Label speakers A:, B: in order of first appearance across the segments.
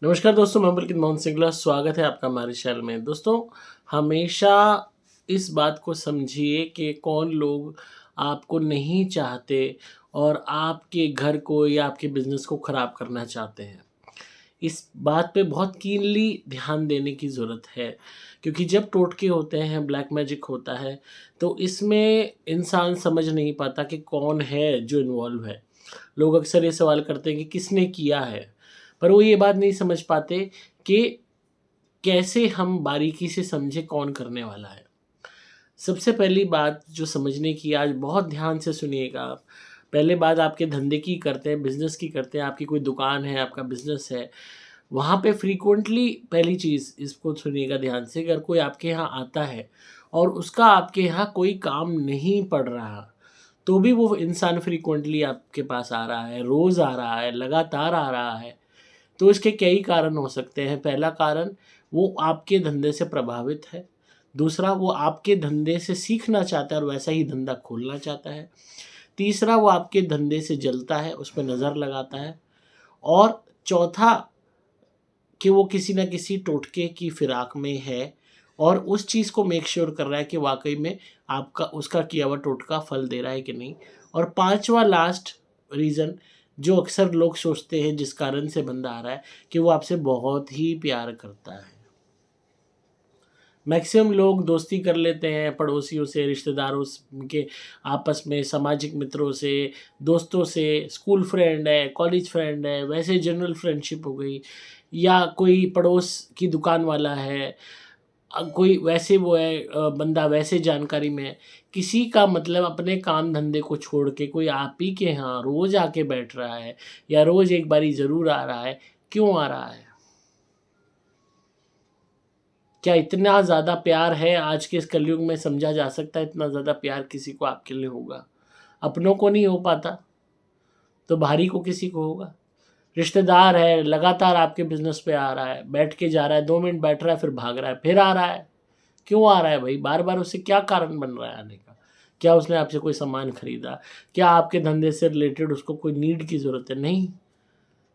A: नमस्कार दोस्तों, मैं पुलकित मोहन सिंगला स्वागत है आपका हमारे चैनल में। दोस्तों, हमेशा इस बात को समझिए कि कौन लोग आपको नहीं चाहते और आपके घर को या आपके बिज़नेस को ख़राब करना चाहते हैं। इस बात पे बहुत कीनली ध्यान देने की ज़रूरत है, क्योंकि जब टोटके होते हैं, ब्लैक मैजिक होता है, तो इसमें इंसान समझ नहीं पाता कि कौन है जो इन्वॉल्व है। लोग अक्सर ये सवाल करते हैं कि किसने किया है, पर वो ये बात नहीं समझ पाते कि कैसे हम बारीकी से समझें कौन करने वाला है। सबसे पहली बात जो समझने की, आज बहुत ध्यान से सुनिएगा आप। पहले बात आपके धंधे की करते हैं, बिज़नेस की करते हैं, आपकी कोई दुकान है, आपका बिज़नेस है, वहाँ पे फ्रीक्वेंटली पहली चीज़ इसको सुनिएगा ध्यान से, अगर कोई आपके यहाँ आता है और उसका आपके यहाँ कोई काम नहीं पड़ रहा, तो भी वो इंसान फ्रीक्वेंटली आपके पास आ रहा है, रोज़ आ रहा है, लगातार आ रहा है, तो इसके कई कारण हो सकते हैं। पहला कारण, वो आपके धंधे से प्रभावित है। दूसरा, वो आपके धंधे से सीखना चाहता है और वैसा ही धंधा खोलना चाहता है। तीसरा, वो आपके धंधे से जलता है, उस पे नज़र लगाता है। और चौथा, कि वो किसी न किसी टोटके की फिराक में है और उस चीज़ को मेक श्योर कर रहा है कि वाक़ई में आपका उसका किया हुआ टोटका फल दे रहा है कि नहीं। और पाँचवाँ लास्ट रीज़न, जो अक्सर लोग सोचते हैं जिस कारण से बंदा आ रहा है, कि वो आपसे बहुत ही प्यार करता है। मैक्सिमम लोग दोस्ती कर लेते हैं पड़ोसियों से, रिश्तेदारों के आपस में, सामाजिक मित्रों से, दोस्तों से, स्कूल फ्रेंड है, कॉलेज फ्रेंड है, वैसे जनरल फ्रेंडशिप हो गई, या कोई पड़ोस की दुकान वाला है, कोई वैसे वो है, बंदा वैसे जानकारी में है। किसी का मतलब अपने काम धंधे को छोड़ के कोई आप ही के यहाँ रोज़ आके बैठ रहा है या रोज़ एक बारी ज़रूर आ रहा है, क्यों आ रहा है? क्या इतना ज़्यादा प्यार है आज के इस कलयुग में? समझा जा सकता है इतना ज़्यादा प्यार किसी को आपके लिए होगा? अपनों को नहीं हो पाता, तो बाहरी को किसी को होगा? रिश्तेदार है, लगातार आपके बिज़नेस पे आ रहा है, बैठ के जा रहा है, 2 मिनट बैठ रहा है, फिर भाग रहा है, फिर आ रहा है। क्यों आ रहा है भई? बार-बार उससे क्या कारण बन रहा है आने का? क्या उसने आपसे कोई सामान खरीदा? क्या आपके धंधे से रिलेटेड उसको कोई नीड की ज़रूरत है? नहीं।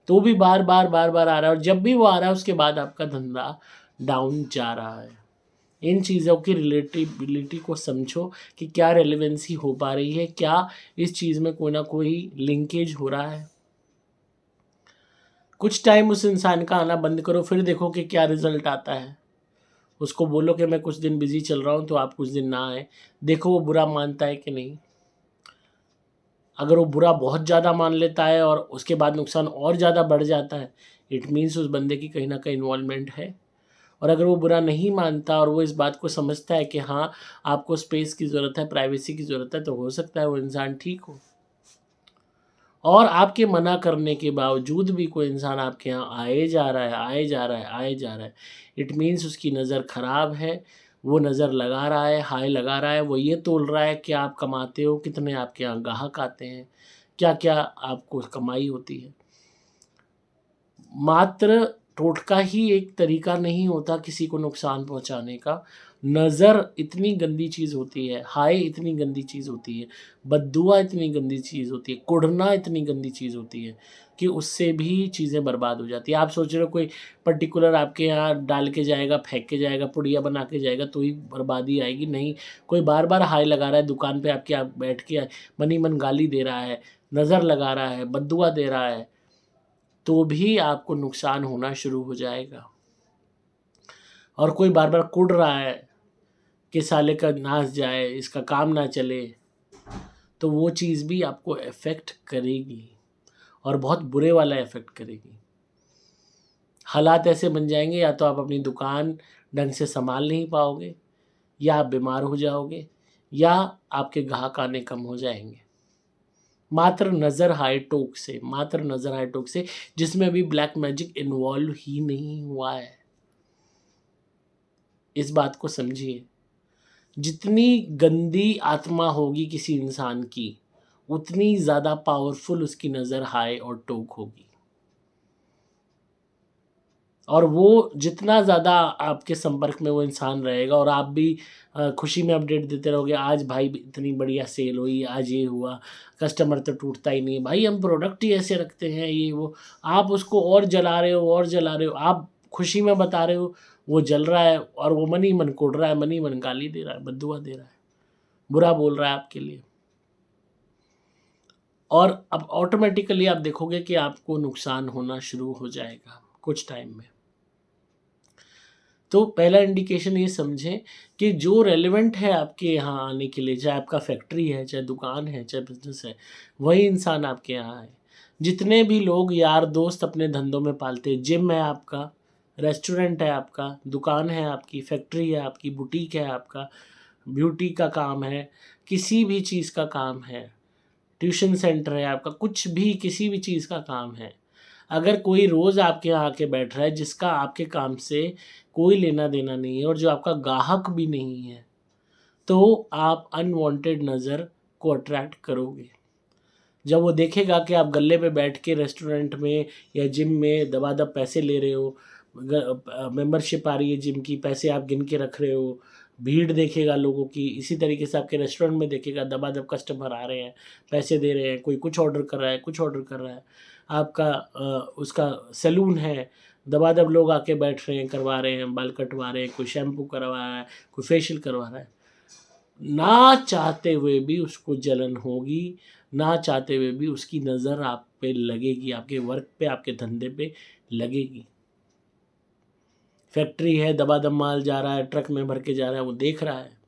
A: तो भी बार-बार, बार-बार आ रहा है और जब भी वो आ रहा है उसके बाद आपका धंधा डाउन जा रहा है। इन चीज़ों की रिलेटिबिलिटी को समझो कि क्या रेलेवेंसी हो पा रही है, क्या इस चीज़ में कोई ना कोई लिंकेज हो रहा है। कुछ टाइम उस इंसान का आना बंद करो, फिर देखो कि क्या रिज़ल्ट आता है। उसको बोलो कि मैं कुछ दिन बिज़ी चल रहा हूँ, तो आप कुछ दिन ना आएँ। देखो वो बुरा मानता है कि नहीं। अगर वो बुरा बहुत ज़्यादा मान लेता है और उसके बाद नुकसान और ज़्यादा बढ़ जाता है, इट मीन्स उस बंदे की कहीं न कहीं इन्वॉल्वमेंट है। और अगर वो बुरा नहीं मानता और वो इस बात को समझता है कि हाँ, आपको स्पेस की ज़रूरत है, प्राइवेसी की ज़रूरत है, तो हो सकता है वो इंसान ठीक हो। और आपके मना करने के बावजूद भी कोई इंसान आपके यहाँ आए जा रहा है, आए जा रहा है, आए जा रहा है, इट मीन्स उसकी नज़र ख़राब है, वो नज़र लगा रहा है, हाय लगा रहा है, वो ये तोल रहा है कि आप कमाते हो, कितने आपके यहाँ ग्राहक आते हैं, क्या-क्या आपको कमाई होती है। मात्र टोटका ही एक तरीका नहीं होता किसी को नुकसान पहुँचाने का। नज़र इतनी गंदी चीज़ होती है, हाय इतनी गंदी चीज़ होती है, बद्दुआ इतनी गंदी चीज़ होती है, कुढ़ना इतनी गंदी चीज़ होती है कि उससे भी चीज़ें बर्बाद हो जाती हैं। आप सोच रहे हो कोई पर्टिकुलर आपके यहाँ डाल के जाएगा, फेंक के जाएगा, पुड़िया बना के जाएगा तो ही बर्बादी आएगी, नहीं। कोई बार-बार हाय लगा रहा है दुकान पे आपके, आप बैठ के मन ही मन गाली दे रहा है, नज़र लगा रहा है, बद्दुआ दे रहा है, तो भी आपको नुकसान होना शुरू हो जाएगा। और कोई बार-बार कुढ़ रहा है कि साले का नाश जाए, इसका काम ना चले, तो वो चीज़ भी आपको इफ़ेक्ट करेगी और बहुत बुरे वाला इफ़ेक्ट करेगी। हालात ऐसे बन जाएँगे, या तो आप अपनी दुकान ढंग से सँभाल नहीं पाओगे, या आप बीमार हो जाओगे, या आपके ग्राहक आने कम हो जाएँगे। मात्र नज़र हाय टोक से, मात्र नज़र हाय टोक से, जिसमें अभी ब्लैक मैजिक इन्वॉल्व ही नहीं हुआ है। इस बात को समझिए। जितनी गंदी आत्मा होगी किसी इंसान की, उतनी ज़्यादा पावरफुल उसकी नज़र हाय और टोक होगी। और वो जितना ज़्यादा आपके संपर्क में वो इंसान रहेगा और आप भी खुशी में अपडेट देते रहोगे, आज भाई इतनी बढ़िया सेल हुई, आज ये हुआ, कस्टमर तो टूटता ही नहीं है भाई, हम प्रोडक्ट ही ऐसे रखते हैं, ये वो, आप उसको और जला रहे हो और जला रहे हो, आप खुशी में बता रहे हो, वो जल रहा है और वो मन ही मन कोड़ रहा है, मन ही मन गाली दे रहा है, बद्दुआ दे रहा है, बुरा बोल रहा है आपके लिए। और अब ऑटोमेटिकली आप देखोगे कि आपको नुकसान होना शुरू हो जाएगा कुछ टाइम में। तो पहला इंडिकेशन ये समझें कि जो रेलेवेंट है आपके यहाँ आने के लिए, चाहे आपका फैक्ट्री है, चाहे दुकान है, चाहे बिजनेस है, वही इंसान आपके यहाँ है। जितने भी लोग यार दोस्त अपने धंधों में पालते हैं, जिम है आपका, रेस्टोरेंट है आपका, दुकान है आपकी, फैक्ट्री है आपकी, बुटीक है आपका, ब्यूटी का काम है, किसी भी चीज़ का काम है, ट्यूशन सेंटर है आपका, कुछ भी किसी भी चीज़ का काम है, अगर कोई रोज़ आपके यहाँ आके बैठ रहा है जिसका आपके काम से कोई लेना देना नहीं है और जो आपका ग्राहक भी नहीं है, तो आप अनवांटेड नज़र को अट्रैक्ट करोगे। जब वो देखेगा कि आप गल्ले पे बैठ के रेस्टोरेंट में या जिम में दबादब पैसे ले रहे हो, मेंबरशिप आ रही है जिम की, पैसे आप गिन के रख रहे हो, भीड़ देखेगा लोगों की, इसी तरीके से आपके रेस्टोरेंट में देखेगा दबादब कस्टमर आ रहे हैं, पैसे दे रहे हैं, कोई कुछ ऑर्डर कर रहा है, कुछ ऑर्डर कर रहा है, आपका उसका सैलून है, दबादब लोग आके बैठ रहे हैं, करवा रहे हैं, बाल कटवा रहे हैं, कोई शैम्पू करवा रहा है, कोई फेशियल करवा रहा है, ना चाहते हुए भी उसको जलन होगी, ना चाहते हुए भी उसकी नज़र आप पे लगेगी, आपके वर्क पे, आपके धंधे पे लगेगी। फैक्ट्री है, दबादब माल जा रहा है, ट्रक में भर के जा रहा है, वो देख रहा है।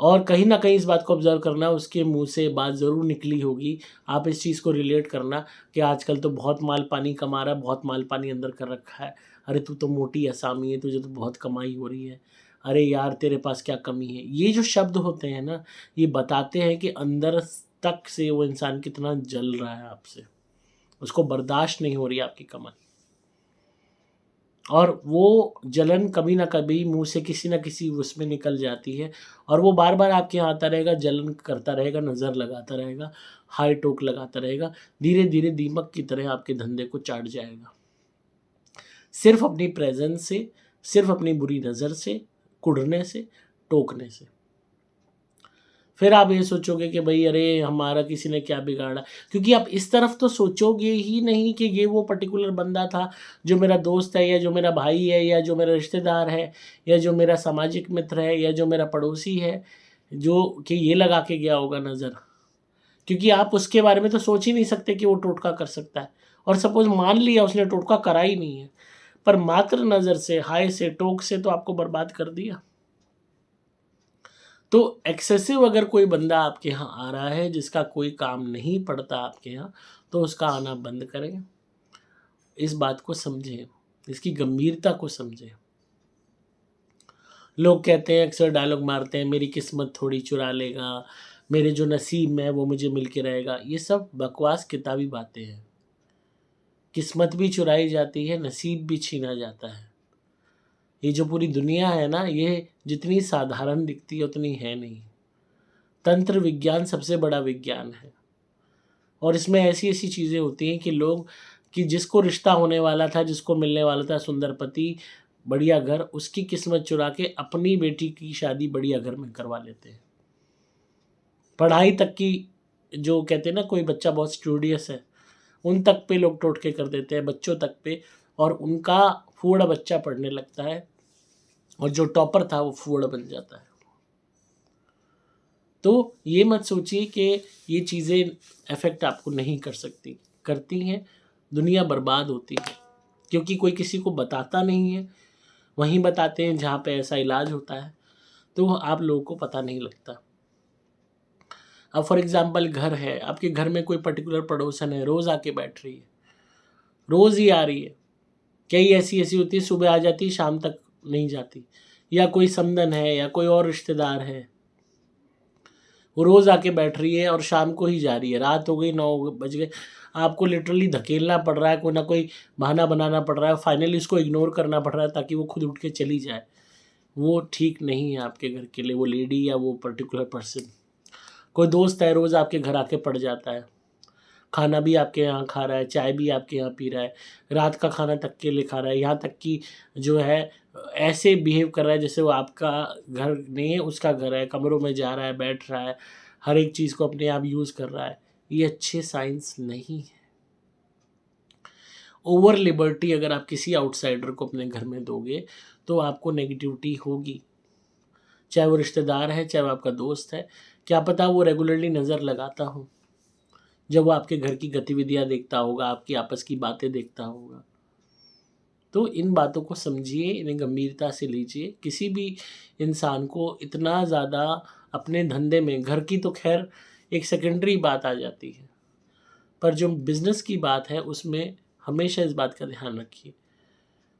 A: और कहीं ना कहीं इस बात को ऑब्जर्व करना, उसके मुंह से बात ज़रूर निकली होगी, आप इस चीज़ को रिलेट करना कि आजकल तो बहुत माल पानी कमा रहा है, बहुत माल पानी अंदर कर रखा है, अरे तू तो मोटी असामी है, तुझे तो बहुत कमाई हो रही है, अरे यार तेरे पास क्या कमी है। ये जो शब्द होते हैं ना, ये बताते हैं कि अंदर तक से वो इंसान कितना जल रहा है आपसे, उसको बर्दाश्त नहीं हो रही आपकी कमाई, और वो जलन कभी ना कभी मुंह से किसी ना किसी उसमें निकल जाती है, और वो बार बार आपके यहाँ आता रहेगा, जलन करता रहेगा, नज़र लगाता रहेगा, हाई टोक लगाता रहेगा, धीरे धीरे दीमक की तरह आपके धंधे को चाट जाएगा, सिर्फ अपनी प्रेजेंस से, सिर्फ अपनी बुरी नज़र से, कुढ़ने से, टोकने से। फिर आप ये सोचोगे कि भाई अरे हमारा किसी ने क्या बिगाड़ा, क्योंकि आप इस तरफ तो सोचोगे ही नहीं कि ये वो पर्टिकुलर बंदा था जो मेरा दोस्त है, या जो मेरा भाई है, या जो मेरा रिश्तेदार है, या जो मेरा सामाजिक मित्र है, या जो मेरा पड़ोसी है, जो कि ये लगा के गया होगा नज़र, क्योंकि आप उसके बारे में तो सोच ही नहीं सकते कि वो टोटका कर सकता है। और सपोज मान लिया उसने टोटका करा ही नहीं है, पर मात्र नज़र से, हाय से, टोक से तो आपको बर्बाद कर दिया। तो एक्सेसिव अगर कोई बंदा आपके यहाँ आ रहा है जिसका कोई काम नहीं पड़ता आपके यहाँ, तो उसका आना बंद करें। इस बात को समझें, इसकी गंभीरता को समझें। लोग कहते हैं, अक्सर डायलॉग मारते हैं, मेरी किस्मत थोड़ी चुरा लेगा, मेरे जो नसीब में है वो मुझे मिल के रहेगा। ये सब बकवास किताबी बातें हैं। किस्मत भी चुराई जाती है, नसीब भी छीना जाता है। ये जो पूरी दुनिया है ना, ये जितनी साधारण दिखती है उतनी है नहीं। तंत्र विज्ञान सबसे बड़ा विज्ञान है, और इसमें ऐसी ऐसी चीज़ें होती हैं कि लोग, कि जिसको रिश्ता होने वाला था, जिसको मिलने वाला था सुंदर पति, बढ़िया घर, उसकी किस्मत चुरा के अपनी बेटी की शादी बढ़िया घर में करवा लेते हैं। पढ़ाई तक की, जो कहते हैं ना कोई बच्चा बहुत स्टूडियस है, उन तक पे लोग टोटके कर देते हैं, बच्चों तक पे, और उनका फूड़ा बच्चा पढ़ने लगता है, और जो टॉपर था वो फूड़ा बन जाता है। तो ये मत सोचिए कि ये चीज़ें अफेक्ट आपको नहीं कर सकती, करती हैं। दुनिया बर्बाद होती है क्योंकि कोई किसी को बताता नहीं है। वहीं बताते हैं जहाँ पे ऐसा इलाज होता है, तो आप लोगों को पता नहीं लगता। अब फॉर एग्जांपल घर है, आपके घर में कोई पर्टिकुलर पड़ोसन है, रोज़ आके बैठ रही है, रोज़ ही आ रही है, कई ऐसी ऐसी होती है, सुबह आ जाती है, शाम तक नहीं जाती, या कोई समधन है या कोई और रिश्तेदार है, वो रोज़ आके बैठ रही है और शाम को ही जा रही है, रात हो गई, 9 बज गए, आपको लिटरली धकेलना पड़ रहा है, कोई ना कोई बहाना बनाना पड़ रहा है, फाइनली उसको इग्नोर करना पड़ रहा है ताकि वो खुद उठ के चली जाए। वो ठीक नहीं है आपके घर के लिए, वो लेडी या वो पर्टिकुलर पर्सन। कोई दोस्त है, रोज़ आपके घर आके पड़ जाता है, खाना भी आपके यहाँ खा रहा है, चाय भी आपके यहाँ पी रहा है, रात का खाना तक के लिए खा रहा है, यहाँ तक कि जो है ऐसे बिहेव कर रहा है जैसे वो आपका घर नहीं है, उसका घर है, कमरों में जा रहा है, बैठ रहा है, हर एक चीज़ को अपने आप यूज़ कर रहा है। ये अच्छे साइंस नहीं है। ओवर लिबर्टी अगर आप किसी आउटसाइडर को अपने घर में दोगे तो आपको नेगेटिविटी होगी, चाहे वो रिश्तेदार है, चाहे वो आपका दोस्त है। क्या पता वो रेगुलरली नज़र लगाता हो, जब वो आपके घर की गतिविधियां देखता होगा, आपकी आपस की बातें देखता होगा। तो इन बातों को समझिए, इन्हें गंभीरता से लीजिए। किसी भी इंसान को इतना ज़्यादा अपने धंधे में, घर की तो खैर एक सेकेंडरी बात आ जाती है, पर जो बिज़नेस की बात है उसमें हमेशा इस बात का ध्यान रखिए।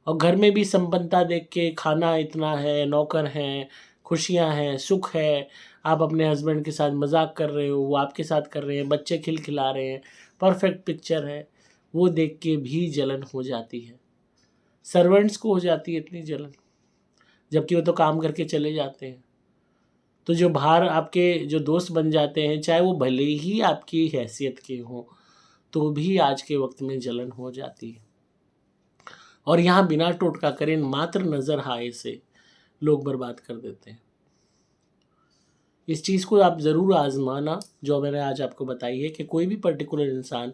A: और घर में भी संपन्नता देख के, खाना इतना है, नौकर हैं, खुशियाँ हैं, सुख है, आप अपने हस्बैंड के साथ मजाक कर रहे हो, वो आपके साथ कर रहे हैं, बच्चे खिलखिला रहे हैं, परफेक्ट पिक्चर है, वो देख के भी जलन हो जाती है। सर्वेंट्स को हो जाती है इतनी जलन, जबकि वो तो काम करके चले जाते हैं। तो जो बाहर आपके जो दोस्त बन जाते हैं, चाहे वो भले ही आपकी हैसियत के हों, तो भी आज के वक्त में जलन हो जाती है। और यहाँ बिना टोटका करें, मात्र नज़र हाय से लोग बर्बाद कर देते हैं। इस चीज़ को आप ज़रूर आजमाना, जो मैंने आज आपको बताई है कि कोई भी पर्टिकुलर इंसान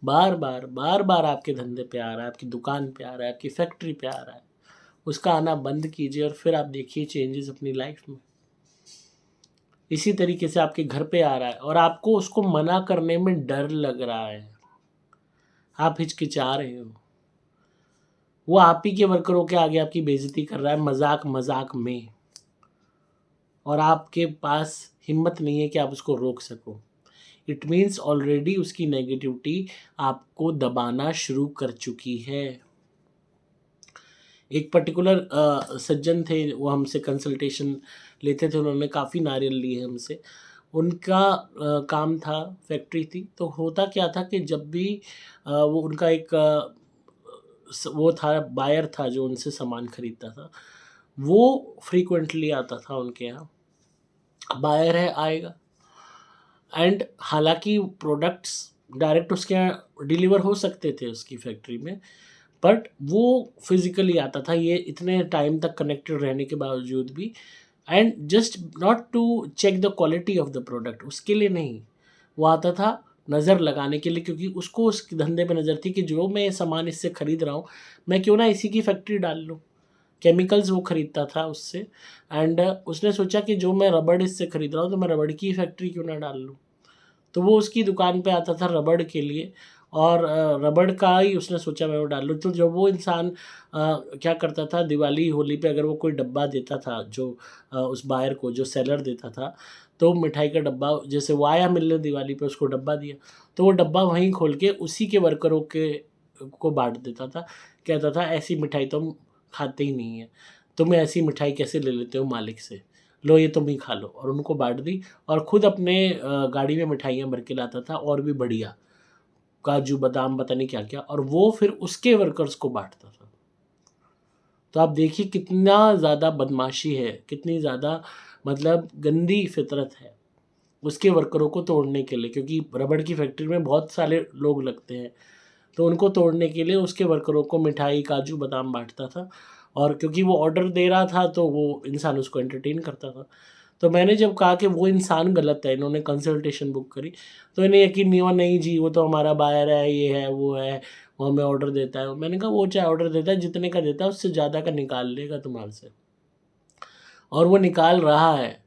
A: बार बार आपके धंधे पे आ रहा है, आपकी दुकान पे आ रहा है, आपकी फैक्ट्री पे आ रहा है, उसका आना बंद कीजिए और फिर आप देखिए चेंजेस अपनी लाइफ में। इसी तरीके से आपके घर पे आ रहा है और आपको उसको मना करने में डर लग रहा है, आप हिचकिचा रहे हो, वो आप ही के वर्करों के आगे आपकी बेइज्जती कर रहा है मजाक मजाक में, और आपके पास हिम्मत नहीं है कि आप उसको रोक सको। इट मीन्स ऑलरेडी उसकी नेगेटिविटी आपको दबाना शुरू कर चुकी है। एक पर्टिकुलर सज्जन थे, वो हमसे कंसल्टेशन लेते थे, उन्होंने काफ़ी नारियल लिए हमसे। उनका काम था, फैक्ट्री थी, तो होता क्या था कि जब भी वो उनका एक वो था, बायर था जो उनसे सामान खरीदता था, वो फ्रीक्वेंटली आता था उनके यहाँ। बायर है, आएगा, एंड हालांकि प्रोडक्ट्स डायरेक्ट उसके यहाँ डिलीवर हो सकते थे उसकी फैक्ट्री में, बट वो फिजिकली आता था, ये इतने टाइम तक कनेक्टेड रहने के बावजूद भी, and just not to check the quality of the product, उसके लिए नहीं, वो आता था नज़र लगाने के लिए, क्योंकि उसको उस धंधे पे नज़र थी कि जो मैं सामान इससे ख़रीद रहा हूँ, मैं क्यों ना इसी की फैक्ट्री डाल लूँ। केमिकल्स वो ख़रीदता था उससे, एंड उसने सोचा कि जो मैं रबड़ इससे ख़रीद रहा हूँ, तो मैं रबड़ की फैक्ट्री क्यों ना डाल लूँ। तो वो उसकी दुकान पे आता था रबड़ के लिए, और रबड़ का ही उसने सोचा मैं वो डाल लूँ। तो जब वो इंसान क्या करता था, दिवाली होली पे अगर वो कोई डब्बा देता था, जो उस बायर को, जो सेलर देता था, तो मिठाई का डब्बा, जैसे वो आया मिलने दिवाली पे, उसको डब्बा दिया, तो वो डब्बा वहीं खोल के उसी के वर्करों के को बांट देता था। कहता था ऐसी मिठाई तो हम खाते ही नहीं है, तुम ऐसी मिठाई कैसे ले लेते हो मालिक से, लो ये तुम ही खा लो, और उनको बांट दी। और ख़ुद अपने गाड़ी में मिठाइयाँ भर के लाता था, और भी बढ़िया, काजू बादाम पता नहीं क्या क्या, और वो फिर उसके वर्कर्स को बांटता था। तो आप देखिए कितना ज़्यादा बदमाशी है, कितनी ज़्यादा मतलब गंदी फितरत है उसके वर्करों को तोड़ने के लिए, क्योंकि रबड़ की फैक्ट्री में बहुत सारे लोग लगते हैं, तो उनको तोड़ने के लिए उसके वर्करों को मिठाई, काजू बादाम बांटता था। और क्योंकि वो ऑर्डर दे रहा था, तो वो इंसान उसको एंटरटेन करता था। तो मैंने जब कहा कि वो इंसान गलत है, इन्होंने कंसल्टेशन बुक करी, तो इन्हें यकीन नहीं हुआ, नहीं जी वो तो हमारा बायर है, ये है, वो है, वो हमें ऑर्डर देता है। मैंने कहा वो चाहे ऑर्डर देता है, जितने का देता है उससे ज़्यादा का निकाल लेगा तुम्हारे से, और वो निकाल रहा है,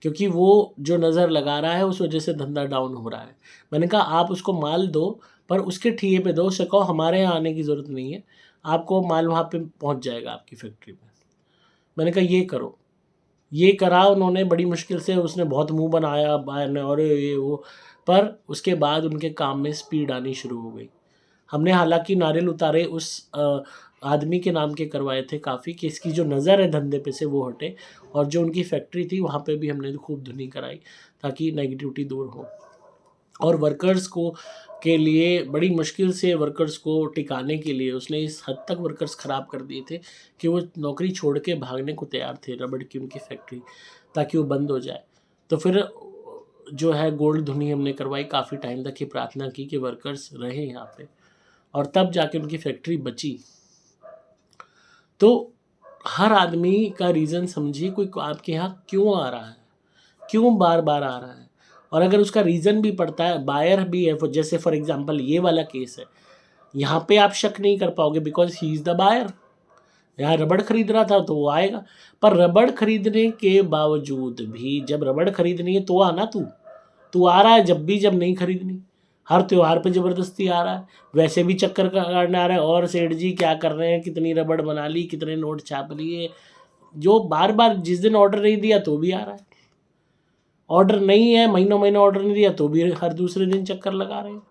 A: क्योंकि वो जो नज़र लगा रहा है उस वजह से धंधा डाउन हो रहा है। मैंने कहा आप उसको माल दो, पर उसके ठिये पे दो, उसे कहो हमारे यहाँ आने की ज़रूरत नहीं है, आपको माल वहाँ पे पहुँच जाएगा आपकी फैक्ट्री में। मैंने कहा ये करो, ये करा उन्होंने बड़ी मुश्किल से, उसने बहुत मुँह बनाया बायर ने, और ये वो, पर उसके बाद उनके काम में स्पीड आनी शुरू हो गई। हमने हालांकि नारियल उतारे उस आदमी के नाम के करवाए थे काफ़ी, कि इसकी जो नज़र है धंधे पे से वो हटे, और जो उनकी फैक्ट्री थी वहाँ पे भी हमने खूब धुनी कराई, ताकि नेगेटिविटी दूर हो। और वर्कर्स को के लिए बड़ी मुश्किल से वर्कर्स को टिकाने के लिए उसने इस हद तक वर्कर्स ख़राब कर दिए थे कि वो नौकरी छोड़ के भागने को तैयार थे, रबड़ की उनकी फैक्ट्री, ताकि वो बंद हो जाए। तो फिर जो है गोल्ड धुनी हमने करवाई, काफ़ी टाइम तक ये प्रार्थना की कि वर्कर्स रहे यहाँ पे, और तब जाके उनकी फैक्ट्री बची। तो हर आदमी का रीज़न समझिए, कोई आपके यहाँ क्यों आ रहा है, क्यों बार बार आ रहा है, और अगर उसका रीज़न भी पड़ता है, बायर भी है, जैसे फॉर एग्जांपल ये वाला केस है, यहाँ पे आप शक नहीं कर पाओगे because he is the buyer. यहाँ रबड़ खरीद रहा था तो वो आएगा, पर रबड़ खरीदने के बावजूद भी जब रबड़ खरीदनी है तो आना, तू आ रहा है जब नहीं खरीदनी, हर त्योहार पे ज़बरदस्ती आ रहा है, वैसे भी चक्कर काटने आ रहा है, और सेठ जी क्या कर रहे हैं, कितनी रबड़ बना ली, कितने नोट छाप लिए, जो बार बार जिस दिन ऑर्डर नहीं दिया तो भी आ रहा है, ऑर्डर नहीं है, महीनों महीनों ऑर्डर नहीं दिया तो भी हर दूसरे दिन चक्कर लगा रहे हैं,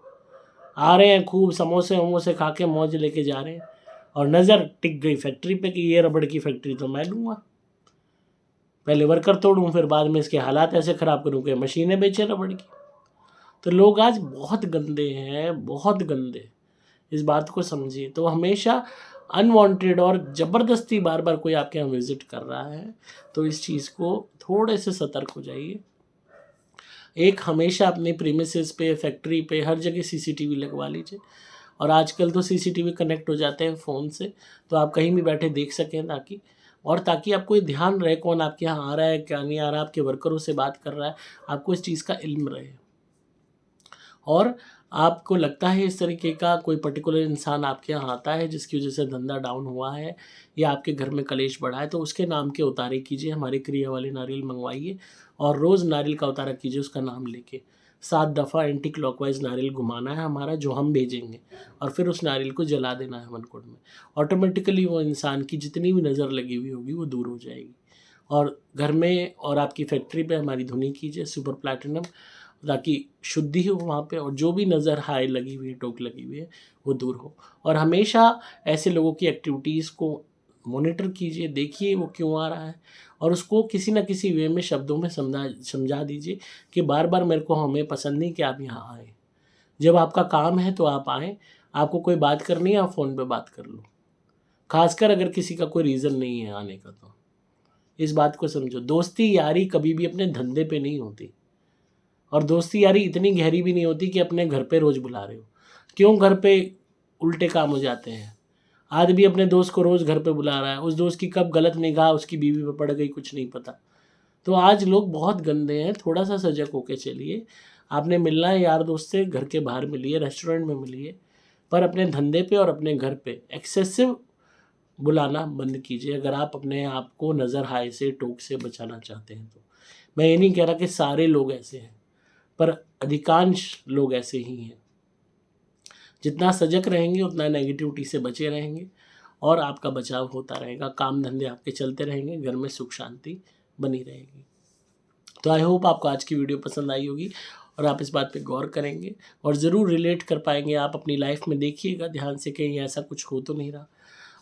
A: आ रहे हैं, खूब समोसे वमोसे खा के मौज लेके जा रहे हैं, और नज़र टिक गई फैक्ट्री पे कि ये रबड़ की फैक्ट्री तो मैं लूँगा, पहले वर्कर तोड़ूँ, फिर बाद में इसके हालात ऐसे ख़राब करूँ कि मशीनें बेचें रबड़ की। तो लोग आज बहुत गंदे हैं, बहुत गंदे, इस बात को समझिए। तो हमेशा अनवांटेड और ज़बरदस्ती बार बार कोई आपके यहाँ विज़िट कर रहा है तो इस चीज़ को थोड़े से सतर्क हो जाइए। एक हमेशा अपने प्रीमिसेस पे, फैक्ट्री पे, हर जगह सीसीटीवी लगवा लीजिए, और आजकल तो सीसीटीवी कनेक्ट हो जाते हैं फ़ोन से, तो आप कहीं भी बैठे देख सकें, ताकि आपको ये ध्यान रहे कौन आपके यहाँ आ रहा है, क्या नहीं आ रहा, आपके वर्करों से बात कर रहा है, आपको इस चीज़ का इल्म रहे। और आपको लगता है इस तरीके का कोई पर्टिकुलर इंसान आपके यहाँ आता है जिसकी वजह से धंधा डाउन हुआ है या आपके घर में कलेश बढ़ा है, तो उसके नाम के उतारे कीजिए, हमारे क्रिया वाले नारियल मंगवाइए, और रोज़ नारियल का उतारा कीजिए उसका नाम लेके। 7 दफ़ा एंटी क्लॉकवाइज नारियल घुमाना है हमारा, जो हम भेजेंगे, और फिर उस नारियल को जला देना है वनकुंड में। ऑटोमेटिकली वो इंसान की जितनी भी नज़र लगी हुई होगी वो दूर हो जाएगी। और घर में और आपकी फैक्ट्री पे हमारी धुनी कीजिए सुपर प्लैटिनम, ताकि शुद्धि हो वहाँ पे, और जो भी नज़र हाय लगी हुई है, टोक लगी हुई है, वो दूर हो। और हमेशा ऐसे लोगों की एक्टिविटीज़ को मॉनिटर कीजिए, देखिए वो क्यों आ रहा है, और उसको किसी न किसी वे में शब्दों में समझा दीजिए कि बार बार हमें पसंद नहीं कि आप यहाँ आएँ। जब आपका काम है तो आप आएँ, आपको कोई बात करनी है आप फ़ोन पे बात कर लो, ख़ासकर अगर किसी का कोई रीज़न नहीं है आने का तो। इस बात को समझो, दोस्ती यारी कभी भी अपने धंधे पे नहीं होती, और दोस्ती यारी इतनी गहरी भी नहीं होती कि अपने घर पे रोज़ बुला रहे हो। क्यों घर पे उल्टे काम हो जाते हैं। आदमी अपने दोस्त को रोज़ घर पे बुला रहा है, उस दोस्त की कब गलत निगाह उसकी बीवी पे पड़ गई कुछ नहीं पता। तो आज लोग बहुत गंदे हैं, थोड़ा-सा सजग होके चलिए। आपने मिलना है यार दोस्त से, घर के बाहर मिलिए, रेस्टोरेंट में मिलिए, पर अपने धंधे पे और अपने घर पे एक्सेसिव बुलाना बंद कीजिए, अगर आप अपने आप को नज़र हाय से, टोक से बचाना चाहते हैं तो। मैं ये नहीं कह रहा कि सारे लोग ऐसे हैं, पर अधिकांश लोग ऐसे ही हैं। जितना सजग रहेंगे उतना नेगेटिविटी से बचे रहेंगे, और आपका बचाव होता रहेगा, काम धंधे आपके चलते रहेंगे, घर में सुख शांति बनी रहेगी। तो आई होप आपको आज की वीडियो पसंद आई होगी और आप इस बात पे गौर करेंगे और ज़रूर रिलेट कर पाएंगे। आप अपनी लाइफ में देखिएगा ध्यान से, कहीं ऐसा कुछ हो तो नहीं रहा,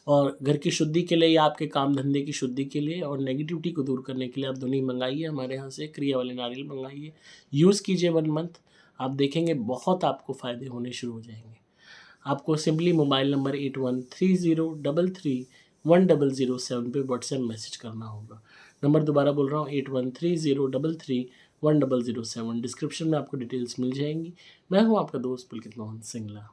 A: और घर की शुद्धि के लिए या आपके काम धंधे की शुद्धि के लिए और नेगेटिविटी को दूर करने के लिए आप धुनी मंगाइए हमारे यहाँ से, क्रिया वाले नारियल मंगाइए, यूज़ कीजिए 1 मंथ, आप देखेंगे बहुत आपको फ़ायदे होने शुरू हो जाएंगे। आपको सिंपली मोबाइल नंबर 8130331007 पे व्हाट्सएप मैसेज करना होगा। नंबर दोबारा बोल रहा हूँ, 8130331007। डिस्क्रिप्शन में आपको डिटेल्स मिल जाएंगी। मैं हूँ आपका दोस्त पुलकित मोहन सिंगला।